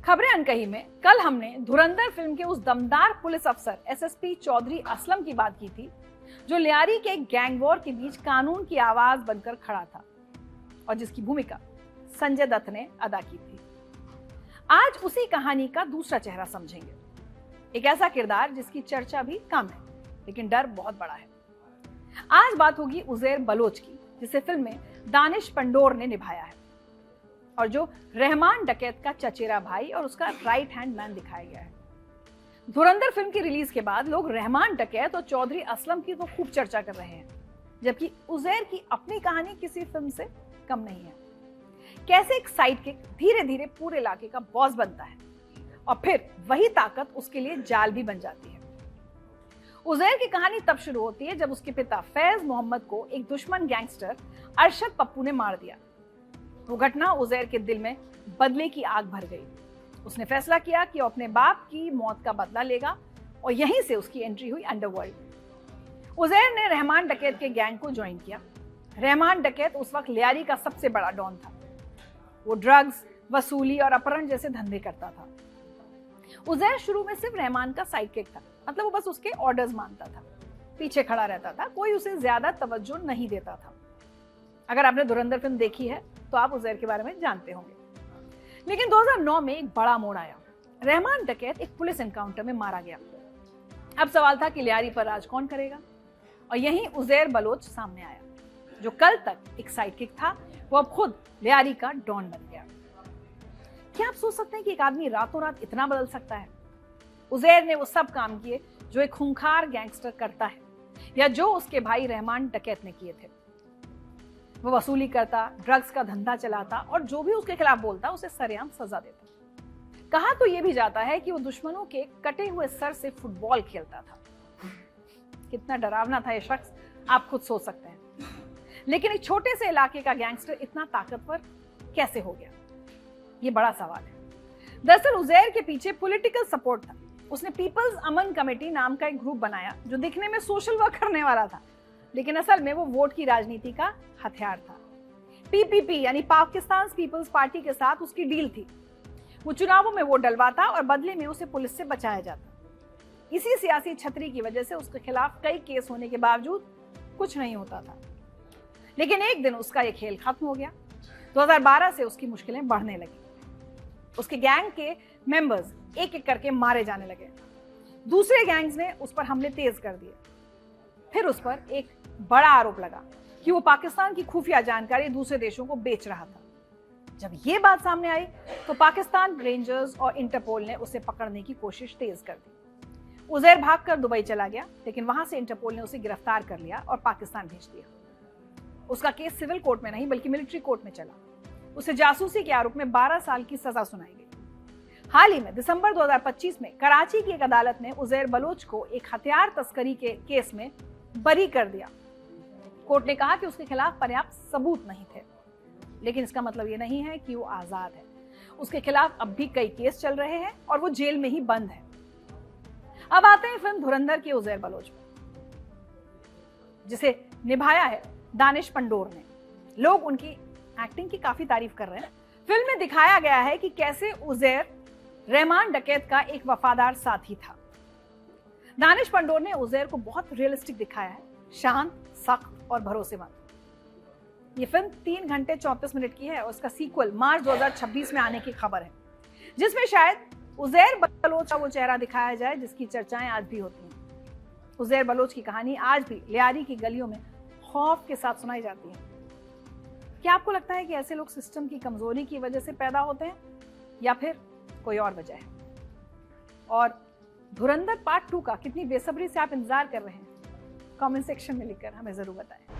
खबरें अनकही में कल हमने धुरंधर फिल्म के उस दमदार पुलिस अफसर एसएसपी चौधरी असलम की बात की थी, जो लियारी के गैंग वॉर के बीच कानून की आवाज बनकर खड़ा था और जिसकी भूमिका संजय दत्त ने अदा की थी। आज उसी कहानी का दूसरा चेहरा समझेंगे, एक ऐसा किरदार जिसकी चर्चा भी कम है लेकिन डर बहुत बड़ा है। आज बात होगी उज़ैर बलोच की, जिसे फिल्म में दानिश पंडोर ने निभाया है और जो रहमान डकैत का चचेरा भाई और उसका राइट हैंड मैन दिखाया गया है। धुरंधर फिल्म की रिलीज के बाद लोग रहमान डकैत और चौधरी असलम की तो खूब चर्चा कर रहे हैं, जबकि उज़ैर की अपनी कहानी किसी फिल्म से कम नहीं है। कैसे एक साइडकिक धीरे धीरे पूरे इलाके का बॉस बनता है और फिर वही ताकत उसके लिए जाल भी बन जाती है। उज़ैर की कहानी तब शुरू होती है जब उसके पिता फैज मोहम्मद को एक दुश्मन गैंगस्टर अरशद पप्पू ने मार दिया। वो घटना उज़ैर के दिल में बदले की आग भर गई। उसने फैसला किया कि वो अपने बाप की मौत का बदला लेगा और यहीं से उसकी एंट्री हुई अंडरवर्ल्ड। उज़ैर ने रहमान डकैत के गैंग को ज्वाइन किया। रहमान डकैत उस वक्त लियारी का सबसे बड़ा डॉन था। वो ड्रग्स, वसूली और अपहरण जैसे धंधे करता था। उज़ैर शुरू में सिर्फ रहमान का साइडकिक था, मतलब वो बस उसके ऑर्डर्स मानता था, पीछे खड़ा रहता था, कोई उसे ज्यादा तवज्जो नहीं देता था। अगर आपने धुरंधर फिल्म देखी है तो आप उज़ैर के बारे में जानते होंगे। लेकिन 2009 में एक बड़ा मोड़ आया। रहमान डकैत एक पुलिस एनकाउंटर में मारा गया। अब सवाल था कि लियारी पर राज कौन करेगा, और यहीं उज़ैर बलोच सामने आया, जो कल तक एक साइडकिक था, वो अब खुद लियारी का डॉन बन गया। क्या आप सोच सकते हैं कि एक आदमी रातों रात इतना बदल सकता है? उज़ैर ने वो सब काम किए जो एक खूंखार गैंगस्टर करता है, या जो उसके भाई रहमान डकैत ने किए थे। वो वसूली करता, ड्रग्स का धंधा चलाता और जो भी उसके खिलाफ बोलता उसे सरेआम सजा देता। कहा तो ये भी जाता है कि वो दुश्मनों के कटे हुए सर से फुटबॉल खेलता था। कितना डरावना था ये शख्स, आप खुद सोच सकते हैं। लेकिन एक छोटे से इलाके का गैंगस्टर इतना ताकतवर कैसे हो गया, ये बड़ा सवाल है। दरअसल उज़ैर के पीछे पॉलिटिकल सपोर्ट था। उसने पीपल्स अमन कमेटी नाम का एक ग्रुप बनाया जो दिखने में सोशल वर्क करने वाला था, लेकिन असल में वो वोट की राजनीति का हथियार था। पीपीपी यानी पाकिस्तान पीपल्स पार्टी के साथ उसकी डील थी। वो चुनावों में वोट डलवाता और बदले में उसे पुलिस से बचाया जाता। इसी सियासी छतरी की वजह से उसके खिलाफ कई केस होने के बावजूद कुछ नहीं होता था। लेकिन एक दिन उसका ये खेल खत्म हो गया। 2012 से उसकी मुश्किलें बढ़ने लगी। उसके गैंग के मेंबर्स एक एक करके मारे जाने लगे। दूसरे गैंग्स ने उस पर हमले तेज कर दिए। फिर उस पर एक बड़ा आरोप लगा कि वो पाकिस्तान की खुफिया जानकारी दूसरे देशों को बेच रहा था। जब ये बात सामने आई तो पाकिस्तान रेंजर्स और इंटरपोल ने उसे पकड़ने की कोशिश तेज कर दी। उज़ैर भागकर दुबई चला गया, लेकिन वहां से इंटरपोल ने उसे गिरफ्तार कर लिया और पाकिस्तान भेज दिया। उसका केस सिविल कोर्ट में नहीं बल्कि मिलिट्री कोर्ट में चला। उसे जासूसी के आरोप में 12 साल की सजा सुनाई गई। हाल ही में दिसंबर 2025 में कराची की एक अदालत ने उज़ैर बलोच को एक हथियार तस्करी के केस में बरी कर दिया। कोर्ट ने कहा कि उसके खिलाफ पर्याप्त सबूत नहीं थे, लेकिन इसका मतलब ये नहीं है कि वो आजाद है। उसके खिलाफ अब भी कई केस चल रहे हैं और वो जेल में ही बंद है। अब आते हैं फिल्म धुरंधर के उज़ैर बलोच में, जिसे निभाया है दानिश पंडोर ने। लोग उनकी एक्टिंग की काफी तारीफ कर रहे हैं। फिल्म में दिखाया गया है कि कैसे उज़ैर रहमान डकैत का एक वफादार साथी था। दानिश पंडोर ने उज़ैर को बहुत रियलिस्टिक दिखाया है, शांत, सख्त और भरोसेमंद। ये फिल्म 3 घंटे 34 मिनट की है और इसका सीक्वल मार्च 2026 में आने की खबर है, जिसमें शायद उज़ैर बलोच का वो चेहरा दिखाया जाए जिसकी चर्चाएं आज भी होती हैं। उज़ैर बलोच की कहानी आज भी लियारी की गलियों में खौफ के साथ सुनाई जाती है। क्या आपको लगता है कि ऐसे लोग सिस्टम की कमजोरी की वजह से पैदा होते हैं या फिर कोई और वजह है? और धुरंधर पार्ट 2 का कितनी बेसब्री से आप इंतजार कर रहे हैं? कमेंट सेक्शन में लिखकर हमें जरूर बताएं।